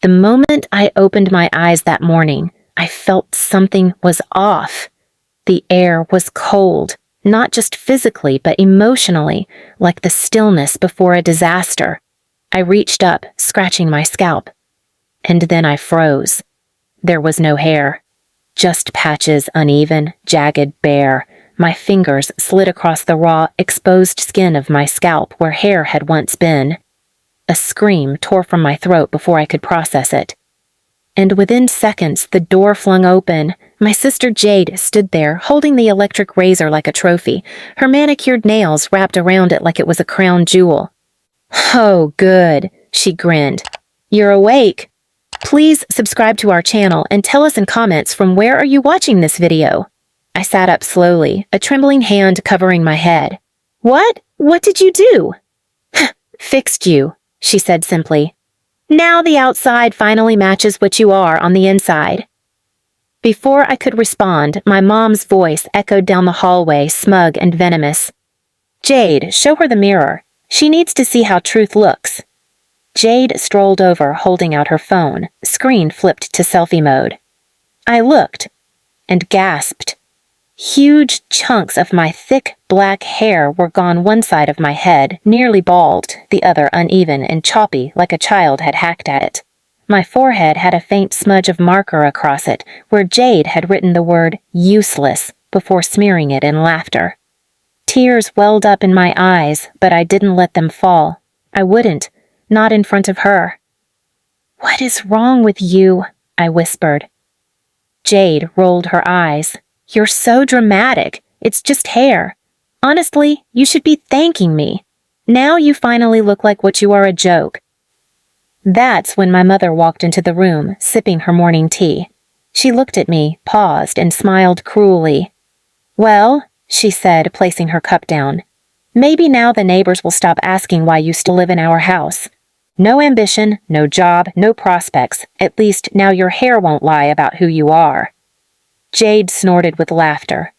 The moment I opened my eyes that morning, I felt something was off. The air was cold, not just physically but emotionally, like the stillness before a disaster. I reached up, scratching my scalp. And then I froze. There was no hair. Just patches, uneven, jagged, bare. My fingers slid across the raw, exposed skin of my scalp where hair had once been. A scream tore from my throat before I could process it. And within seconds, the door flung open. My sister Jade stood there, holding the electric razor like a trophy, her manicured nails wrapped around it like it was a crown jewel. "Oh, good," she grinned. "You're awake. Please subscribe to our channel and tell us in comments from where are you watching this video." I sat up slowly, a trembling hand covering my head. "What? What did you do?" "Fixed you," she said simply. "Now the outside finally matches what you are on the inside." Before I could respond, my mom's voice echoed down the hallway, smug and venomous. "Jade, show her the mirror. She needs to see how truth looks." Jade strolled over, holding out her phone, screen flipped to selfie mode. I looked and gasped. Huge chunks of my thick, black hair were gone one side of my head, nearly bald, the other uneven and choppy like a child had hacked at it. My forehead had a faint smudge of marker across it, where Jade had written the word useless before smearing it in laughter. Tears welled up in my eyes, but I didn't let them fall. I wouldn't, not in front of her. "What is wrong with you?" I whispered. Jade rolled her eyes. "You're so dramatic. It's just hair. Honestly, you should be thanking me. Now you finally look like what you are, a joke." That's when my mother walked into the room, sipping her morning tea. She looked at me, paused, and smiled cruelly. "Well," she said, placing her cup down, "maybe now the neighbors will stop asking why you still live in our house. No ambition, no job, no prospects. At least now your hair won't lie about who you are." Jade snorted with laughter.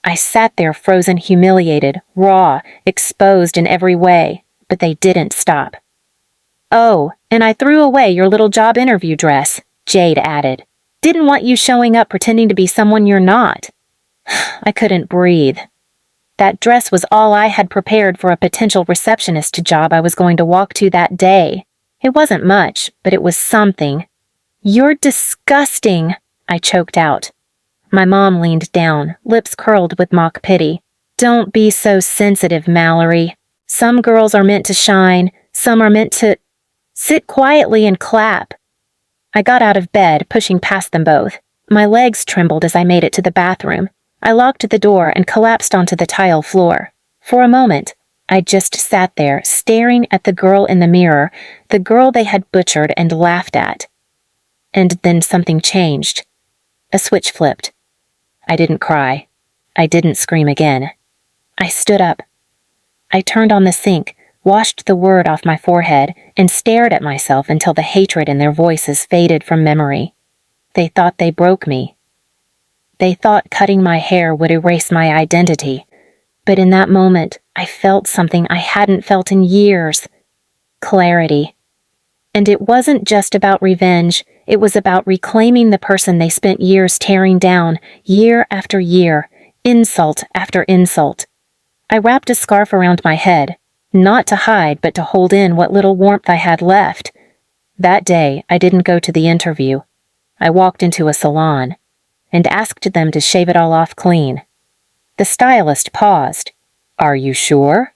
I sat there frozen, humiliated, raw, exposed in every way, but they didn't stop. "Oh, and I threw away your little job interview dress," Jade added. "Didn't want you showing up pretending to be someone you're not." I couldn't breathe. That dress was all I had prepared for a potential receptionist job I was going to walk to that day. It wasn't much, but it was something. "You're disgusting," I choked out. My mom leaned down, lips curled with mock pity. "Don't be so sensitive, Mallory. Some girls are meant to shine, some are meant to sit quietly and clap." I got out of bed, pushing past them both. My legs trembled as I made it to the bathroom. I locked the door and collapsed onto the tile floor. For a moment, I just sat there, staring at the girl in the mirror, the girl they had butchered and laughed at. And then something changed. A switch flipped. I didn't cry. I didn't scream again. I stood up. I turned on the sink, washed the word off my forehead, and stared at myself until the hatred in their voices faded from memory. They thought they broke me. They thought cutting my hair would erase my identity. But in that moment, I felt something I hadn't felt in years. Clarity. And it wasn't just about revenge. It was about reclaiming the person they spent years tearing down, year after year, insult after insult. I wrapped a scarf around my head, not to hide but to hold in what little warmth I had left. That day, I didn't go to the interview. I walked into a salon and asked them to shave it all off clean. The stylist paused. "Are you sure?"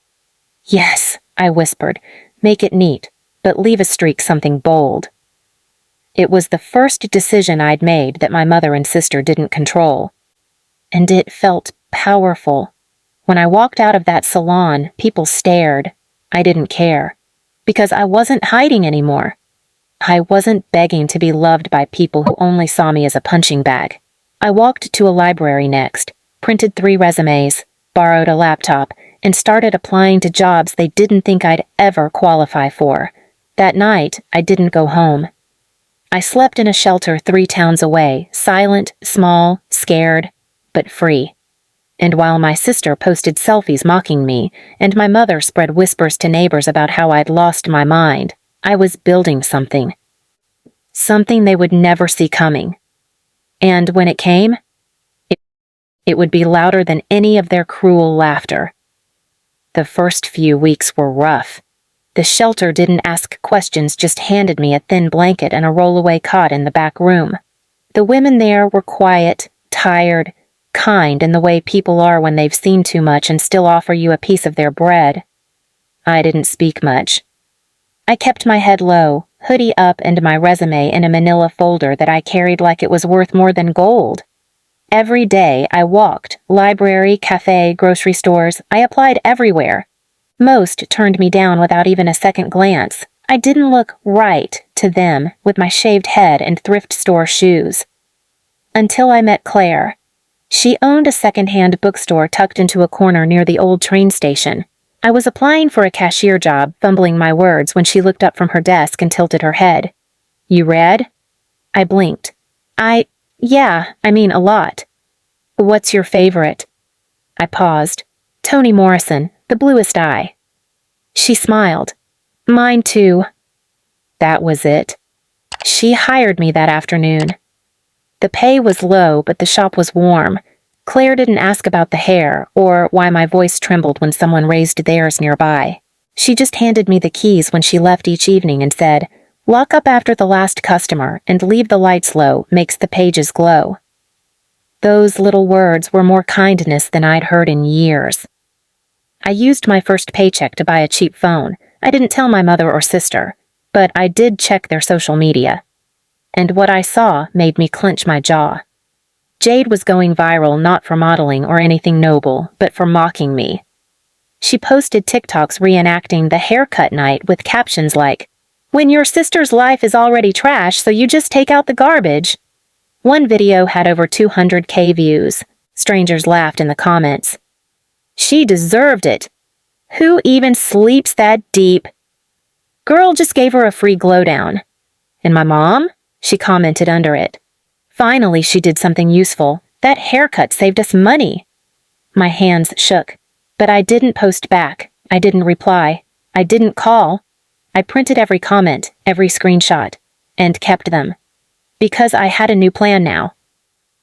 "Yes," I whispered. "Make it neat, but leave a streak something bold." It was the first decision I'd made that my mother and sister didn't control. And it felt powerful. When I walked out of that salon, people stared. I didn't care, because I wasn't hiding anymore. I wasn't begging to be loved by people who only saw me as a punching bag. I walked to a library next, printed 3 resumes, borrowed a laptop, and started applying to jobs they didn't think I'd ever qualify for. That night, I didn't go home. I slept in a shelter 3 towns away, silent, small, scared, but free. And while my sister posted selfies mocking me, and my mother spread whispers to neighbors about how I'd lost my mind, I was building something. something they would never see coming. And when it came, it would be louder than any of their cruel laughter. The first few weeks were rough. The shelter didn't ask questions, just handed me a thin blanket and a roll-away cot in the back room. The women there were quiet, tired, kind in the way people are when they've seen too much and still offer you a piece of their bread. I didn't speak much. I kept my head low, hoodie up, and my resume in a manila folder that I carried like it was worth more than gold. Every day I walked, library, cafe, grocery stores. I applied everywhere. Most turned me down without even a second glance. I didn't look right to them with my shaved head and thrift store shoes. Until I met Claire. She owned a second-hand bookstore tucked into a corner near the old train station. I was applying for a cashier job, fumbling my words, when she looked up from her desk and tilted her head. "You read?" I blinked. Yeah, a lot. "What's your favorite?" I paused. "Toni Morrison, The Bluest Eye." She smiled. "Mine too." That was it. She hired me that afternoon. The pay was low, but the shop was warm. Claire didn't ask about the hair, or why my voice trembled when someone raised theirs nearby. She just handed me the keys when she left each evening and said, "Lock up after the last customer and leave the lights low, makes the pages glow." Those little words were more kindness than I'd heard in years. I used my first paycheck to buy a cheap phone. I didn't tell my mother or sister, but I did check their social media. And what I saw made me clench my jaw. Jade was going viral not for modeling or anything noble, but for mocking me. She posted TikToks reenacting the haircut night with captions like, "When your sister's life is already trash, so you just take out the garbage." One video had over 200K views. Strangers laughed in the comments. "She deserved it. Who even sleeps that deep? Girl just gave her a free glow down." "And my mom?" she commented under it. "Finally she did something useful. That haircut saved us money." My hands shook, but I didn't post back. I didn't reply. I didn't call. I printed every comment, every screenshot, and kept them. Because I had a new plan now.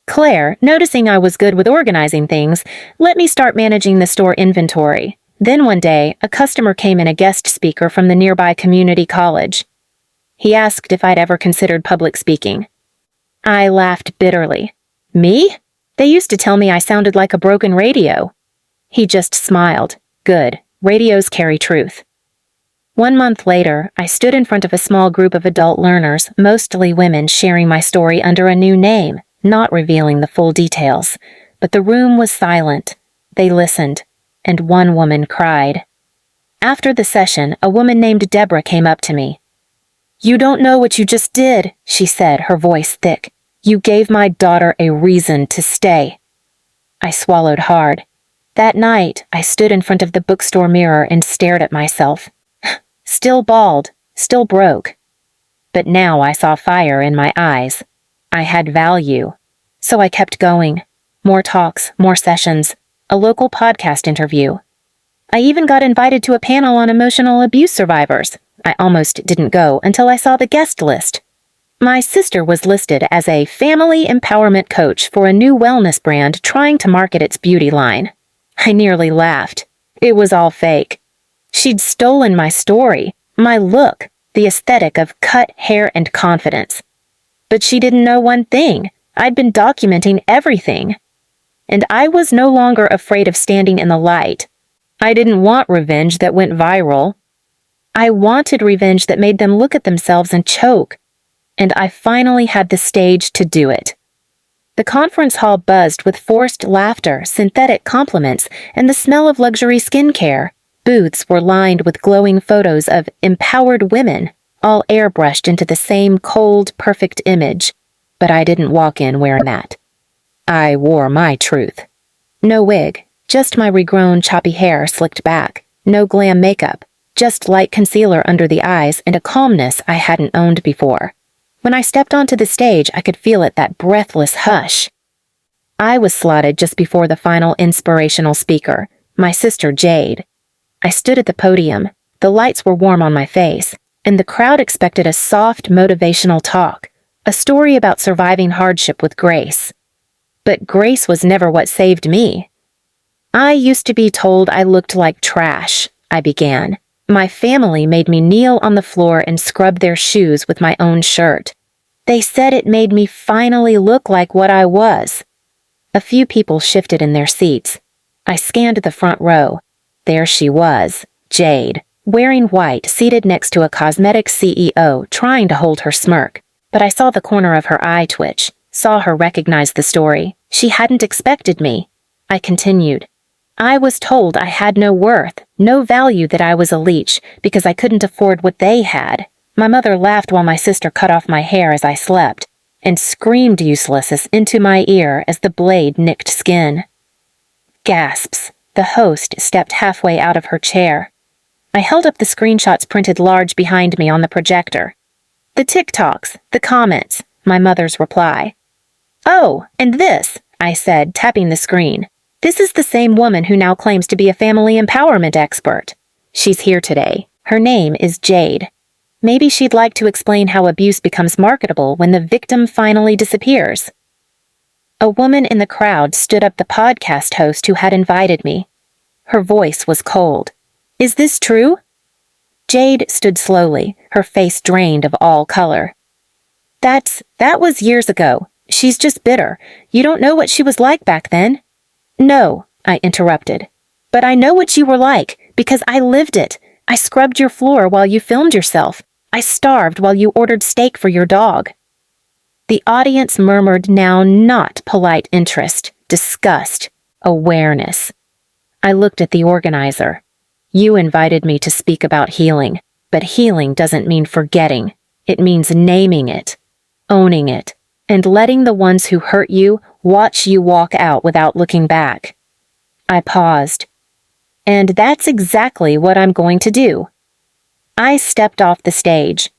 Claire, noticing I was good with organizing things, let me start managing the store inventory. Then one day, a customer came in, a guest speaker from the nearby community college. He asked if I'd ever considered public speaking. I laughed bitterly. "Me? They used to tell me I sounded like a broken radio." He just smiled. "Good. Radios carry truth." 1 month later, I stood in front of a small group of adult learners, mostly women, sharing my story under a new name, not revealing the full details. But the room was silent. They listened, and one woman cried. After the session, a woman named Deborah came up to me. "You don't know what you just did," she said, her voice thick. "You gave my daughter a reason to stay." I swallowed hard. That night, I stood in front of the bookstore mirror and stared at myself. Still bald, still broke. But now I saw fire in my eyes. I had value. So I kept going. More talks, more sessions, a local podcast interview. I even got invited to a panel on emotional abuse survivors. I almost didn't go until I saw the guest list. My sister was listed as a family empowerment coach for a new wellness brand trying to market its beauty line. I nearly laughed. It was all fake. She'd stolen my story, my look, the aesthetic of cut hair and confidence. But she didn't know one thing. I'd been documenting everything. And I was no longer afraid of standing in the light. I didn't want revenge that went viral. I wanted revenge that made them look at themselves and choke. And I finally had the stage to do it. The conference hall buzzed with forced laughter, synthetic compliments, and the smell of luxury skincare. Booths were lined with glowing photos of empowered women, all airbrushed into the same cold, perfect image. But I didn't walk in wearing that. I wore my truth. No wig, just my regrown, choppy hair slicked back. No glam makeup, just light concealer under the eyes and a calmness I hadn't owned before. When I stepped onto the stage, I could feel it, that breathless hush. I was slotted just before the final inspirational speaker, my sister Jade. I stood at the podium. The lights were warm on my face. and the crowd expected a soft, motivational talk, a story about surviving hardship with grace. But grace was never what saved me. I used to be told I looked like trash, I began. My family made me kneel on the floor and scrub their shoes with my own shirt. They said it made me finally look like what I was. A few people shifted in their seats. I scanned the front row. There she was, Jade, wearing white, seated next to a cosmetics CEO, trying to hold her smirk. But I saw the corner of her eye twitch, saw her recognize the story. She hadn't expected me. I continued. I was told I had no worth, no value, that I was a leech because I couldn't afford what they had. My mother laughed while my sister cut off my hair as I slept, and screamed uselessness into my ear as the blade nicked skin. Gasps. The host stepped halfway out of her chair. I held up the screenshots printed large behind me on the projector. The TikToks, the comments, my mother's reply. "Oh, and this," I said, tapping the screen. "This is the same woman who now claims to be a family empowerment expert. She's here today. Her name is Jade. Maybe she'd like to explain how abuse becomes marketable when the victim finally disappears." A woman in the crowd stood up, the podcast host who had invited me. Her voice was cold. "Is this true?" Jade stood slowly, her face drained of all color. That was years ago. She's just bitter. You don't know what she was like back then." "No," I interrupted. "But I know what you were like, because I lived it. I scrubbed your floor while you filmed yourself. I starved while you ordered steak for your dog." The audience murmured now not polite interest, disgust, awareness. I looked at the organizer. "You invited me to speak about healing, but healing doesn't mean forgetting. It means naming it, owning it, and letting the ones who hurt you watch you walk out without looking back." I paused. "And that's exactly what I'm going to do." I stepped off the stage.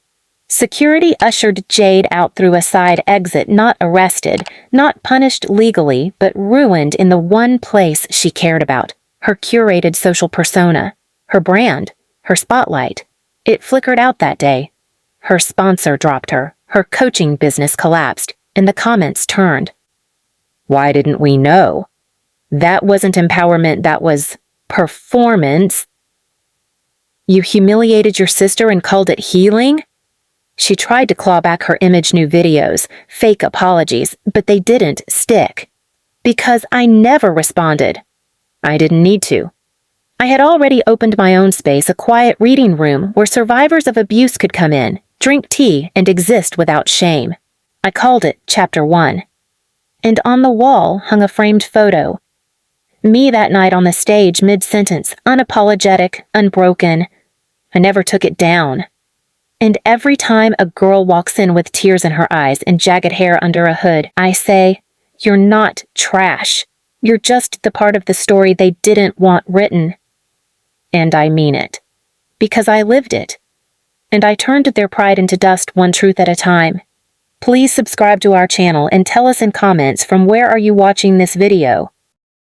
Security ushered Jade out through a side exit, not arrested, not punished legally, but ruined in the one place she cared about, her curated social persona, her brand, her spotlight. It flickered out that day. Her sponsor dropped her, her coaching business collapsed, and the comments turned. "Why didn't we know? That wasn't empowerment, that was performance. You humiliated your sister and called it healing?" She tried to claw back her image, new videos, fake apologies, but they didn't stick. Because I never responded. I didn't need to. I had already opened my own space, a quiet reading room where survivors of abuse could come in, drink tea, and exist without shame. I called it Chapter 1. And on the wall hung a framed photo. Me that night on the stage, mid-sentence, unapologetic, unbroken. I never took it down. And every time a girl walks in with tears in her eyes and jagged hair under a hood, I say, "You're not trash. You're just the part of the story they didn't want written." And I mean it. Because I lived it. And I turned their pride into dust, one truth at a time. Please subscribe to our channel and tell us in comments from where are you watching this video.